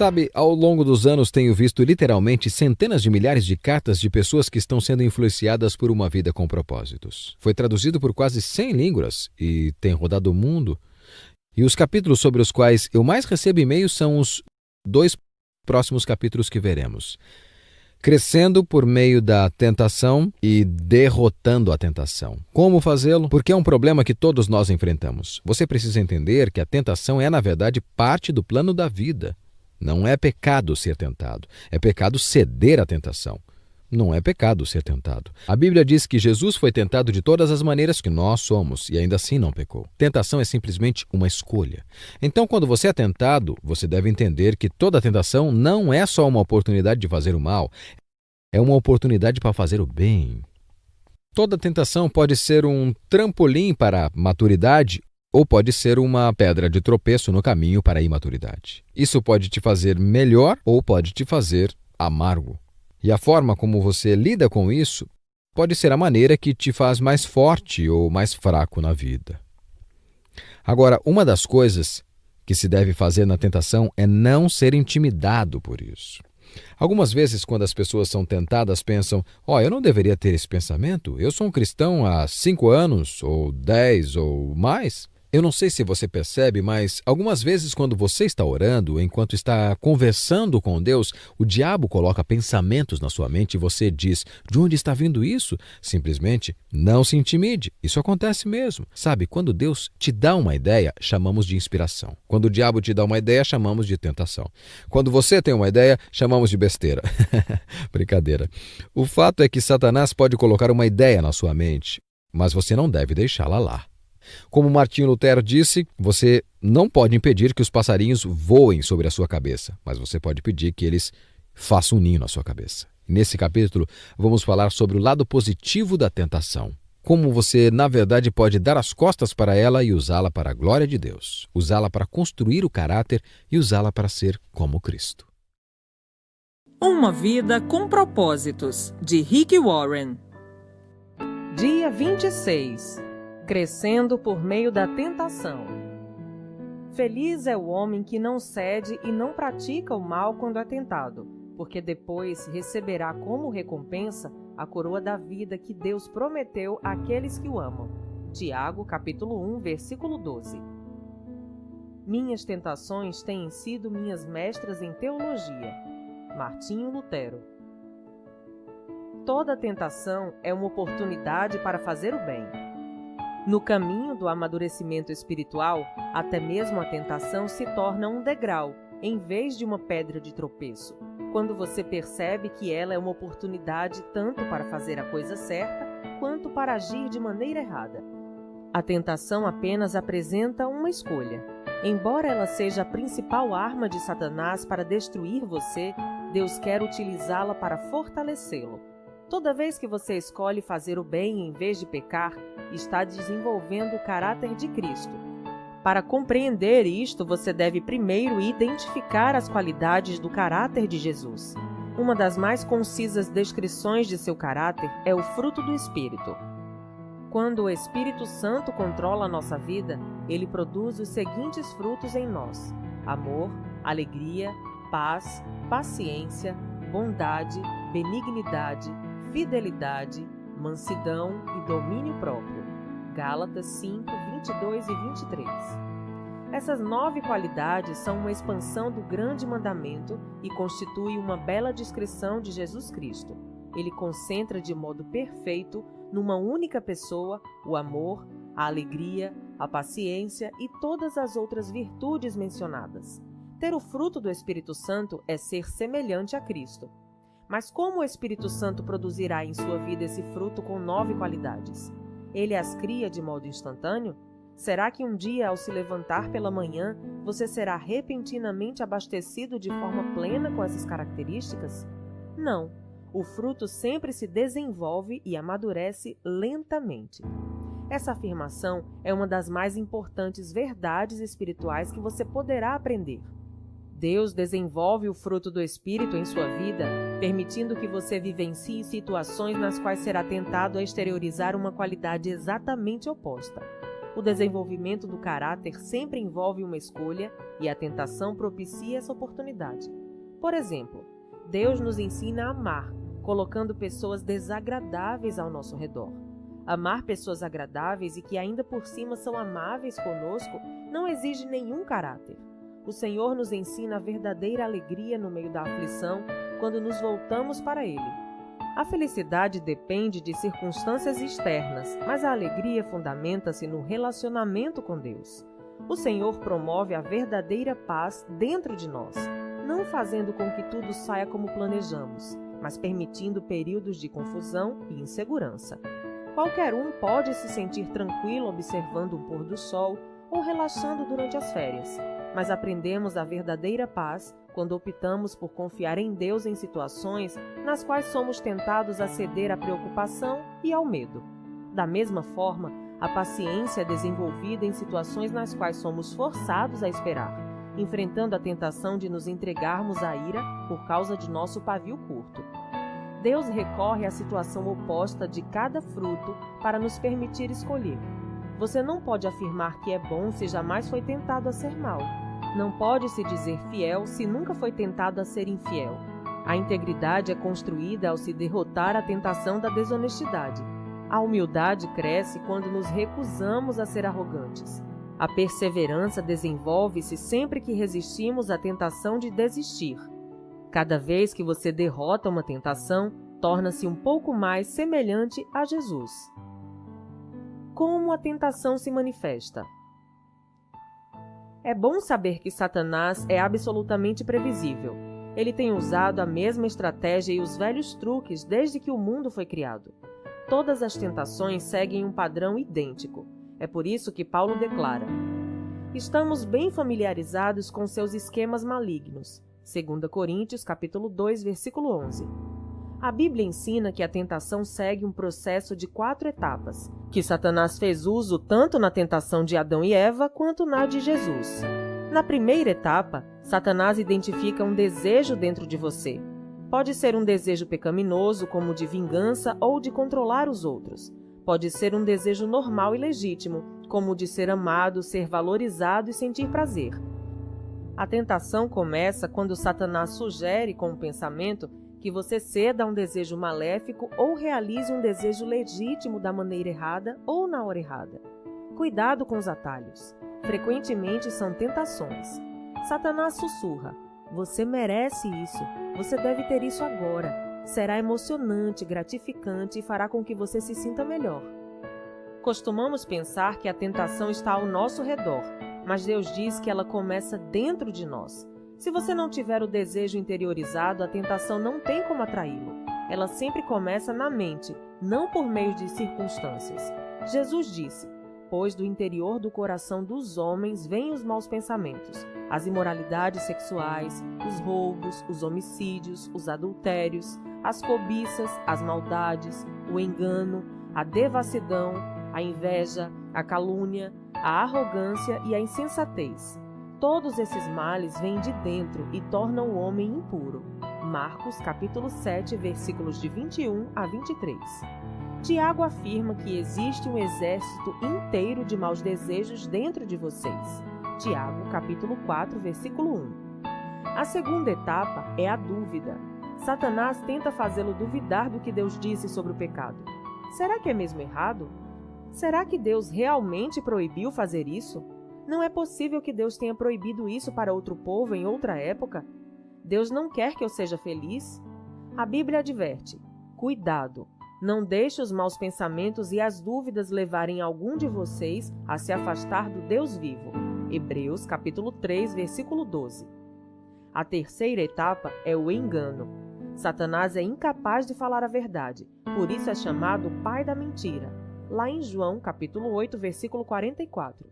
Sabe, ao longo dos anos tenho visto literalmente centenas de milhares de cartas de pessoas que estão sendo influenciadas por uma vida com propósitos. Foi traduzido por quase 100 línguas e tem rodado o mundo. E os capítulos sobre os quais eu mais recebo e-mails são os 2 próximos capítulos que veremos. Crescendo por meio da tentação e derrotando a tentação. Como fazê-lo? Porque é um problema que todos nós enfrentamos. Você precisa entender que a tentação é, na verdade, parte do plano da vida. Não é pecado ser tentado, é pecado ceder à tentação. Não é pecado ser tentado. A Bíblia diz que Jesus foi tentado de todas as maneiras que nós somos e ainda assim não pecou. Tentação é simplesmente uma escolha. Então, quando você é tentado, você deve entender que toda tentação não é só uma oportunidade de fazer o mal, é uma oportunidade para fazer o bem. Toda tentação pode ser um trampolim para a maturidade ou pode ser uma pedra de tropeço no caminho para a imaturidade. Isso pode te fazer melhor ou pode te fazer amargo. E a forma como você lida com isso pode ser a maneira que te faz mais forte ou mais fraco na vida. Agora, uma das coisas que se deve fazer na tentação é não ser intimidado por isso. Algumas vezes, quando as pessoas são tentadas, pensam: eu não deveria ter esse pensamento, eu sou um cristão há 5 anos, ou 10, ou mais. Eu não sei se você percebe, mas algumas vezes quando você está orando, enquanto está conversando com Deus, o diabo coloca pensamentos na sua mente e você diz: de onde está vindo isso? Simplesmente não se intimide. Isso acontece mesmo. Sabe, quando Deus te dá uma ideia, chamamos de inspiração. Quando o diabo te dá uma ideia, chamamos de tentação. Quando você tem uma ideia, chamamos de besteira. Brincadeira. O fato é que Satanás pode colocar uma ideia na sua mente, mas você não deve deixá-la lá. Como Martinho Lutero disse, você não pode impedir que os passarinhos voem sobre a sua cabeça, mas você pode pedir que eles façam um ninho na sua cabeça. Nesse capítulo, vamos falar sobre o lado positivo da tentação. Como você, na verdade, pode dar as costas para ela e usá-la para a glória de Deus, usá-la para construir o caráter e usá-la para ser como Cristo. Uma vida com propósitos, de Rick Warren. Dia 26. Crescendo por meio da tentação. Feliz é o homem que não cede e não pratica o mal quando é tentado, porque depois receberá como recompensa a coroa da vida que Deus prometeu àqueles que o amam. Tiago, capítulo 1, versículo 12. Minhas tentações têm sido minhas mestras em teologia. Martinho Lutero. Toda tentação é uma oportunidade para fazer o bem. No caminho do amadurecimento espiritual, até mesmo a tentação se torna um degrau, em vez de uma pedra de tropeço, quando você percebe que ela é uma oportunidade tanto para fazer a coisa certa, quanto para agir de maneira errada. A tentação apenas apresenta uma escolha. Embora ela seja a principal arma de Satanás para destruir você, Deus quer utilizá-la para fortalecê-lo. Toda vez que você escolhe fazer o bem em vez de pecar, está desenvolvendo o caráter de Cristo. Para compreender isto, você deve primeiro identificar as qualidades do caráter de Jesus. Uma das mais concisas descrições de seu caráter é o fruto do Espírito. Quando o Espírito Santo controla a nossa vida, ele produz os seguintes frutos em nós: amor, alegria, paz, paciência, bondade, benignidade, fidelidade, mansidão e domínio próprio. Gálatas 5, 22 e 23. Essas 9 qualidades são uma expansão do grande mandamento e constituem uma bela descrição de Jesus Cristo. Ele concentra de modo perfeito, numa única pessoa, o amor, a alegria, a paciência e todas as outras virtudes mencionadas. Ter o fruto do Espírito Santo é ser semelhante a Cristo. Mas como o Espírito Santo produzirá em sua vida esse fruto com 9 qualidades? Ele as cria de modo instantâneo? Será que um dia, ao se levantar pela manhã, você será repentinamente abastecido de forma plena com essas características? Não. O fruto sempre se desenvolve e amadurece lentamente. Essa afirmação é uma das mais importantes verdades espirituais que você poderá aprender. Deus desenvolve o fruto do Espírito em sua vida, permitindo que você vivencie situações nas quais será tentado a exteriorizar uma qualidade exatamente oposta. O desenvolvimento do caráter sempre envolve uma escolha e a tentação propicia essa oportunidade. Por exemplo, Deus nos ensina a amar, colocando pessoas desagradáveis ao nosso redor. Amar pessoas agradáveis e que ainda por cima são amáveis conosco não exige nenhum caráter. O Senhor nos ensina a verdadeira alegria no meio da aflição quando nos voltamos para Ele. A felicidade depende de circunstâncias externas, mas a alegria fundamenta-se no relacionamento com Deus. O Senhor promove a verdadeira paz dentro de nós, não fazendo com que tudo saia como planejamos, mas permitindo períodos de confusão e insegurança. Qualquer um pode se sentir tranquilo observando um pôr do sol ou relaxando durante as férias, mas aprendemos a verdadeira paz quando optamos por confiar em Deus em situações nas quais somos tentados a ceder à preocupação e ao medo. Da mesma forma, a paciência é desenvolvida em situações nas quais somos forçados a esperar, enfrentando a tentação de nos entregarmos à ira por causa de nosso pavio curto. Deus recorre à situação oposta de cada fruto para nos permitir escolher. Você não pode afirmar que é bom se jamais foi tentado a ser mal. Não pode se dizer fiel se nunca foi tentado a ser infiel. A integridade é construída ao se derrotar a tentação da desonestidade. A humildade cresce quando nos recusamos a ser arrogantes. A perseverança desenvolve-se sempre que resistimos à tentação de desistir. Cada vez que você derrota uma tentação, torna-se um pouco mais semelhante a Jesus. Como a tentação se manifesta? É bom saber que Satanás é absolutamente previsível. Ele tem usado a mesma estratégia e os velhos truques desde que o mundo foi criado. Todas as tentações seguem um padrão idêntico. É por isso que Paulo declara: estamos bem familiarizados com seus esquemas malignos. 2 Coríntios, capítulo 2, versículo 11. A Bíblia ensina que a tentação segue um processo de 4 etapas, que Satanás fez uso tanto na tentação de Adão e Eva quanto na de Jesus. Na primeira etapa, Satanás identifica um desejo dentro de você. Pode ser um desejo pecaminoso, como de vingança ou de controlar os outros. Pode ser um desejo normal e legítimo, como o de ser amado, ser valorizado e sentir prazer. A tentação começa quando Satanás sugere com o pensamento que você ceda a um desejo maléfico ou realize um desejo legítimo da maneira errada ou na hora errada. Cuidado com os atalhos. Frequentemente são tentações. Satanás sussurra: você merece isso, você deve ter isso agora. Será emocionante, gratificante e fará com que você se sinta melhor. Costumamos pensar que a tentação está ao nosso redor, mas Deus diz que ela começa dentro de nós. Se você não tiver o desejo interiorizado, a tentação não tem como atraí-lo. Ela sempre começa na mente, não por meio de circunstâncias. Jesus disse: pois do interior do coração dos homens vêm os maus pensamentos, as imoralidades sexuais, os roubos, os homicídios, os adultérios, as cobiças, as maldades, o engano, a devassidão, a inveja, a calúnia, a arrogância e a insensatez. Todos esses males vêm de dentro e tornam o homem impuro. Marcos, capítulo 7, versículos de 21 a 23. Tiago afirma que existe um exército inteiro de maus desejos dentro de vocês. Tiago, capítulo 4, versículo 1. A segunda etapa é a dúvida. Satanás tenta fazê-lo duvidar do que Deus disse sobre o pecado. Será que é mesmo errado? Será que Deus realmente proibiu fazer isso? Não é possível que Deus tenha proibido isso para outro povo em outra época? Deus não quer que eu seja feliz? A Bíblia adverte: cuidado, não deixe os maus pensamentos e as dúvidas levarem algum de vocês a se afastar do Deus vivo. Hebreus, capítulo 3, versículo 12. A terceira etapa é o engano. Satanás é incapaz de falar a verdade, por isso é chamado pai da mentira. Lá em João, capítulo 8, versículo 44.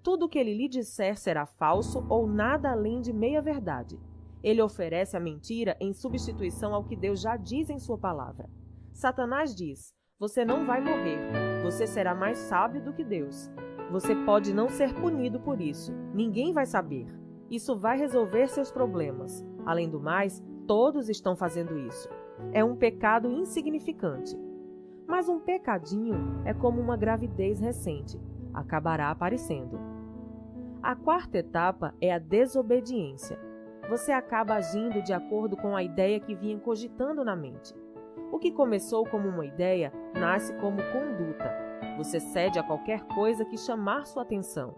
Tudo o que ele lhe disser será falso ou nada além de meia-verdade. Ele oferece a mentira em substituição ao que Deus já diz em sua palavra. Satanás diz: você não vai morrer, você será mais sábio do que Deus. Você pode não ser punido por isso, ninguém vai saber. Isso vai resolver seus problemas. Além do mais, todos estão fazendo isso. É um pecado insignificante. Mas um pecadinho é como uma gravidez recente. acabará aparecendo. A quarta etapa é a desobediência. Você acaba agindo de acordo com a ideia que vinha cogitando na mente. O que começou como uma ideia nasce como conduta. Você cede a qualquer coisa que chamar sua atenção.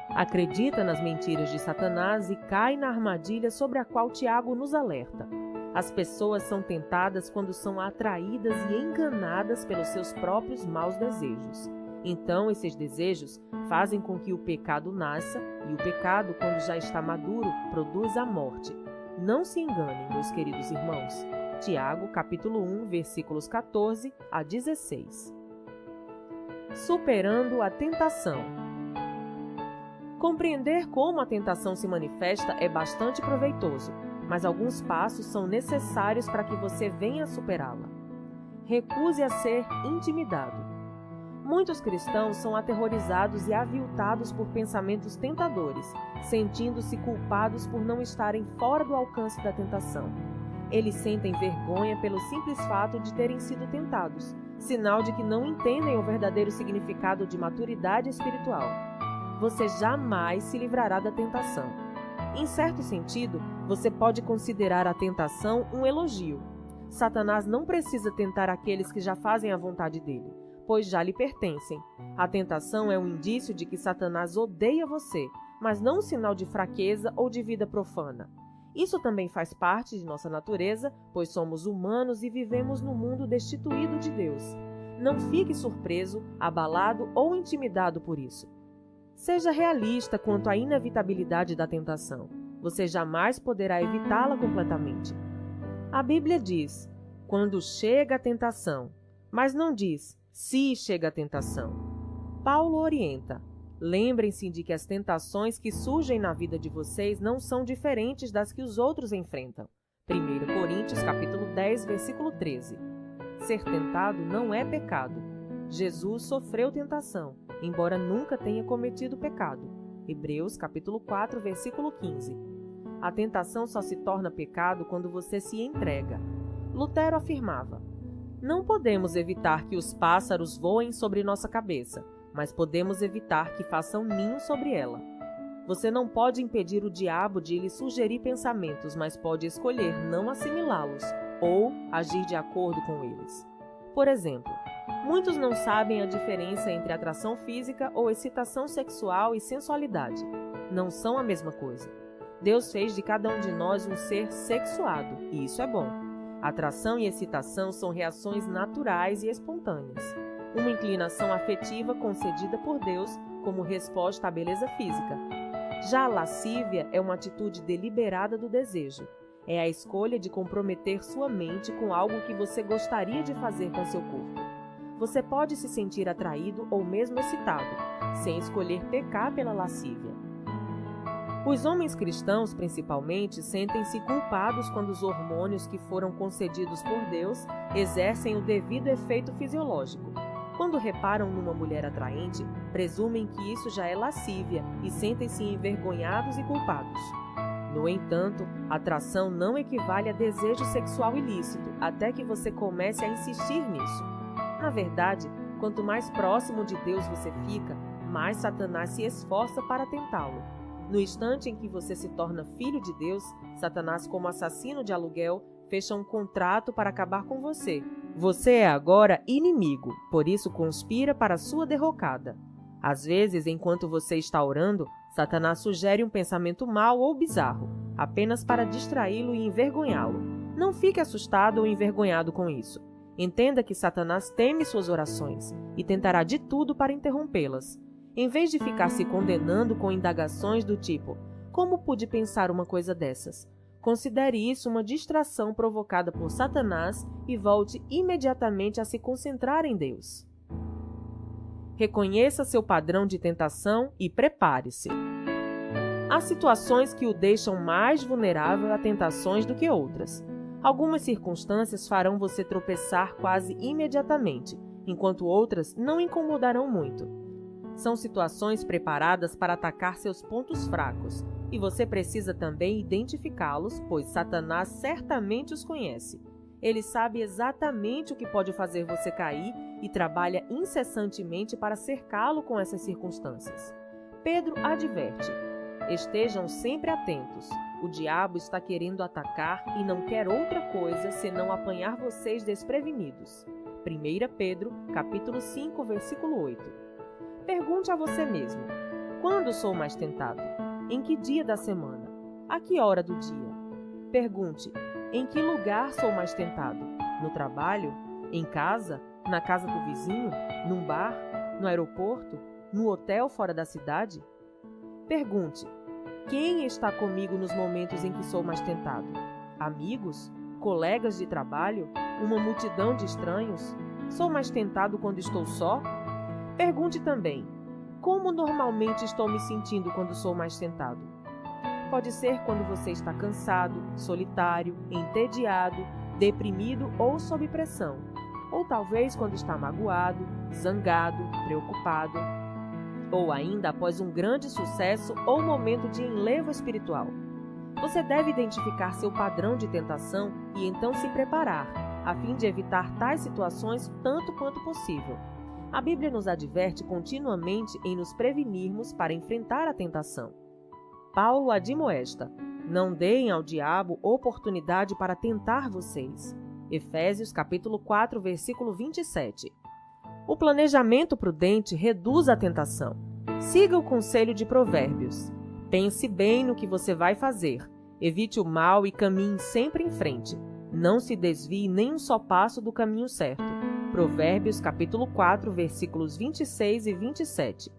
Acredita nas mentiras de Satanás e cai na armadilha sobre a qual Tiago nos alerta. As pessoas são tentadas quando são atraídas e enganadas pelos seus próprios maus desejos. Então, esses desejos fazem com que o pecado nasça, e o pecado, quando já está maduro, produz a morte. Não se enganem, meus queridos irmãos. Tiago, capítulo 1, versículos 14 a 16. Superando a tentação. Compreender como a tentação se manifesta é bastante proveitoso, mas alguns passos são necessários para que você venha a superá-la. Recuse a ser intimidado. Muitos cristãos são aterrorizados e aviltados por pensamentos tentadores, sentindo-se culpados por não estarem fora do alcance da tentação. Eles sentem vergonha pelo simples fato de terem sido tentados, sinal de que não entendem o verdadeiro significado de maturidade espiritual. Você jamais se livrará da tentação. Em certo sentido, você pode considerar a tentação um elogio. Satanás não precisa tentar aqueles que já fazem a vontade dele, pois já lhe pertencem. A tentação é um indício de que Satanás odeia você, mas não um sinal de fraqueza ou de vida profana. Isso também faz parte de nossa natureza, pois somos humanos e vivemos num mundo destituído de Deus. Não fique surpreso, abalado ou intimidado por isso. Seja realista quanto à inevitabilidade da tentação. Você jamais poderá evitá-la completamente. A Bíblia diz, quando chega a tentação, mas não diz, se chega a tentação. Paulo orienta, lembrem-se de que as tentações que surgem na vida de vocês não são diferentes das que os outros enfrentam. 1 Coríntios capítulo 10, versículo 13. Ser tentado não é pecado. Jesus sofreu tentação, embora nunca tenha cometido pecado. Hebreus capítulo 4, versículo 15. A tentação só se torna pecado quando você se entrega. Lutero afirmava, não podemos evitar que os pássaros voem sobre nossa cabeça, mas podemos evitar que façam ninho sobre ela. Você não pode impedir o diabo de lhe sugerir pensamentos, mas pode escolher não assimilá-los ou agir de acordo com eles. Por exemplo, muitos não sabem a diferença entre atração física ou excitação sexual e sensualidade. Não são a mesma coisa. Deus fez de cada um de nós um ser sexuado, e isso é bom. Atração e excitação são reações naturais e espontâneas. Uma inclinação afetiva concedida por Deus como resposta à beleza física. Já a lascívia é uma atitude deliberada do desejo. É a escolha de comprometer sua mente com algo que você gostaria de fazer com seu corpo. Você pode se sentir atraído ou mesmo excitado, sem escolher pecar pela lascívia. Os homens cristãos, principalmente, sentem-se culpados quando os hormônios que foram concedidos por Deus exercem o devido efeito fisiológico. Quando reparam numa mulher atraente, presumem que isso já é lascívia e sentem-se envergonhados e culpados. No entanto, atração não equivale a desejo sexual ilícito, até que você comece a insistir nisso. Na verdade, quanto mais próximo de Deus você fica, mais Satanás se esforça para tentá-lo. No instante em que você se torna filho de Deus, Satanás, como assassino de aluguel, fecha um contrato para acabar com você. Você é agora inimigo, por isso conspira para sua derrocada. Às vezes, enquanto você está orando, Satanás sugere um pensamento mau ou bizarro, apenas para distraí-lo e envergonhá-lo. Não fique assustado ou envergonhado com isso. Entenda que Satanás teme suas orações e tentará de tudo para interrompê-las. Em vez de ficar se condenando com indagações do tipo, como pude pensar uma coisa dessas? Considere isso uma distração provocada por Satanás e volte imediatamente a se concentrar em Deus. Reconheça seu padrão de tentação e prepare-se. Há situações que o deixam mais vulnerável a tentações do que outras. Algumas circunstâncias farão você tropeçar quase imediatamente, enquanto outras não incomodarão muito. São situações preparadas para atacar seus pontos fracos, e você precisa também identificá-los, pois Satanás certamente os conhece. Ele sabe exatamente o que pode fazer você cair e trabalha incessantemente para cercá-lo com essas circunstâncias. Pedro adverte: estejam sempre atentos. O diabo está querendo atacar e não quer outra coisa senão apanhar vocês desprevenidos. 1 Pedro, capítulo 5, versículo 8. Pergunte a você mesmo: quando sou mais tentado? Em que dia da semana? A que hora do dia? Pergunte: em que lugar sou mais tentado? No trabalho? Em casa? Na casa do vizinho? Num bar? No aeroporto? No hotel fora da cidade? Pergunte: quem está comigo nos momentos em que sou mais tentado? Amigos? Colegas de trabalho? Uma multidão de estranhos? Sou mais tentado quando estou só? Pergunte também: como normalmente estou me sentindo quando sou mais tentado? Pode ser quando você está cansado, solitário, entediado, deprimido ou sob pressão. Ou talvez quando está magoado, zangado, preocupado. Ou ainda após um grande sucesso ou momento de enlevo espiritual. Você deve identificar seu padrão de tentação e então se preparar, a fim de evitar tais situações tanto quanto possível. A Bíblia nos adverte continuamente em nos prevenirmos para enfrentar a tentação. Paulo admoesta: não deem ao diabo oportunidade para tentar vocês. Efésios capítulo 4, versículo 27. O planejamento prudente reduz a tentação. Siga o conselho de Provérbios. Pense bem no que você vai fazer. Evite o mal e caminhe sempre em frente. Não se desvie nem um só passo do caminho certo. Provérbios capítulo 4, versículos 26 e 27.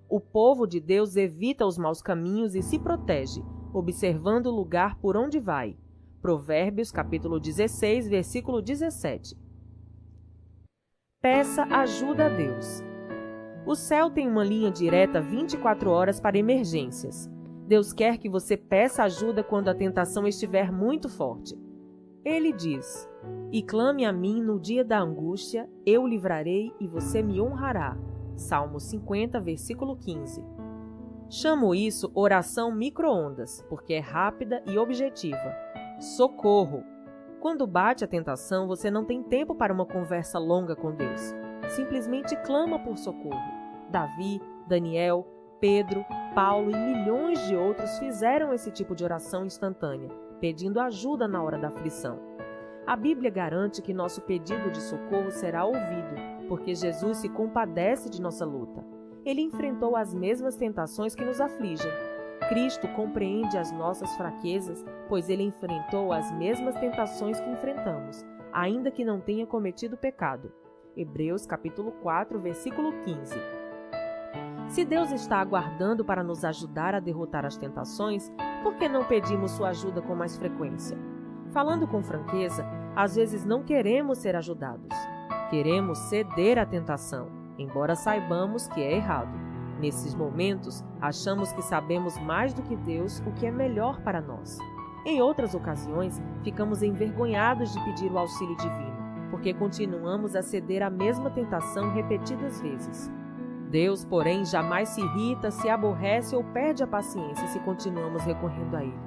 O povo de Deus evita os maus caminhos e se protege, observando o lugar por onde vai. Provérbios capítulo 16, versículo 17. Peça ajuda a Deus. O céu tem uma linha direta 24 horas para emergências. Deus quer que você peça ajuda quando a tentação estiver muito forte. Ele diz: e clame a mim no dia da angústia, eu o livrarei e você me honrará. Salmo 50, versículo 15. Chamo isso oração micro-ondas, porque é rápida e objetiva. Socorro! Quando bate a tentação, você não tem tempo para uma conversa longa com Deus. Simplesmente clama por socorro. Davi, Daniel, Pedro, Paulo e milhões de outros fizeram esse tipo de oração instantânea, pedindo ajuda na hora da aflição. A Bíblia garante que nosso pedido de socorro será ouvido, porque Jesus se compadece de nossa luta. Ele enfrentou as mesmas tentações que nos afligem. Cristo compreende as nossas fraquezas, pois ele enfrentou as mesmas tentações que enfrentamos, ainda que não tenha cometido pecado. Hebreus capítulo 4, versículo 15. Se Deus está aguardando para nos ajudar a derrotar as tentações, por que não pedimos sua ajuda com mais frequência? Falando com franqueza, às vezes não queremos ser ajudados. Queremos ceder à tentação, embora saibamos que é errado. Nesses momentos, achamos que sabemos mais do que Deus o que é melhor para nós. Em outras ocasiões, ficamos envergonhados de pedir o auxílio divino, porque continuamos a ceder à mesma tentação repetidas vezes. Deus, porém, jamais se irrita, se aborrece ou perde a paciência se continuamos recorrendo a Ele.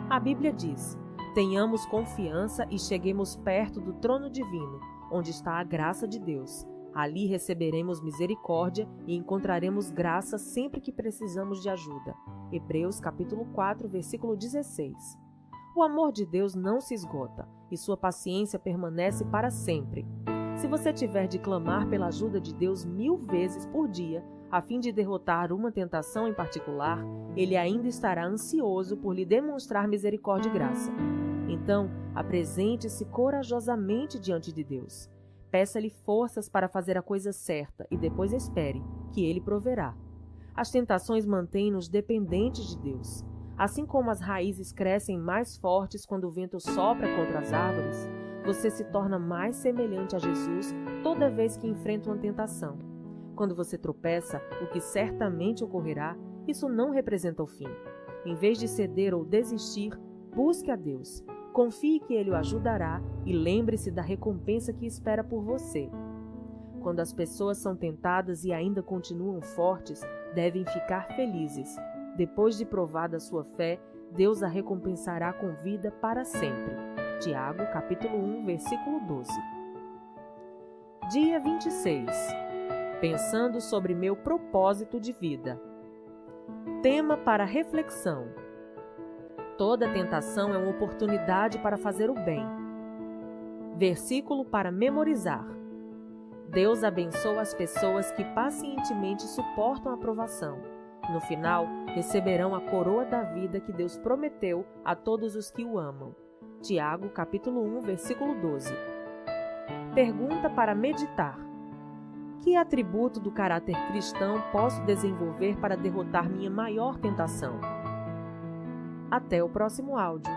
A Bíblia diz: tenhamos confiança e cheguemos perto do trono divino, onde está a graça de Deus. Ali receberemos misericórdia e encontraremos graça sempre que precisamos de ajuda. Hebreus capítulo 4, versículo 16. O amor de Deus não se esgota e sua paciência permanece para sempre. Se você tiver de clamar pela ajuda de Deus 1000 vezes por dia, a fim de derrotar uma tentação em particular, Ele ainda estará ansioso por lhe demonstrar misericórdia e graça. Então, apresente-se corajosamente diante de Deus. Peça-lhe forças para fazer a coisa certa e depois espere, que Ele proverá. As tentações mantêm-nos dependentes de Deus. Assim como as raízes crescem mais fortes quando o vento sopra contra as árvores, você se torna mais semelhante a Jesus toda vez que enfrenta uma tentação. Quando você tropeça, o que certamente ocorrerá, isso não representa o fim. Em vez de ceder ou desistir, busque a Deus. Confie que Ele o ajudará e lembre-se da recompensa que espera por você. Quando as pessoas são tentadas e ainda continuam fortes, devem ficar felizes. Depois de provada a sua fé, Deus a recompensará com vida para sempre. Tiago, capítulo 1, versículo 12. Dia 26. Pensando sobre meu propósito de vida. Tema para reflexão. Toda tentação é uma oportunidade para fazer o bem. Versículo para memorizar. Deus abençoa as pessoas que pacientemente suportam a provação. No final, receberão a coroa da vida que Deus prometeu a todos os que o amam. Tiago, capítulo 1, versículo 12. Pergunta para meditar. Que atributo do caráter cristão posso desenvolver para derrotar minha maior tentação? Até o próximo áudio.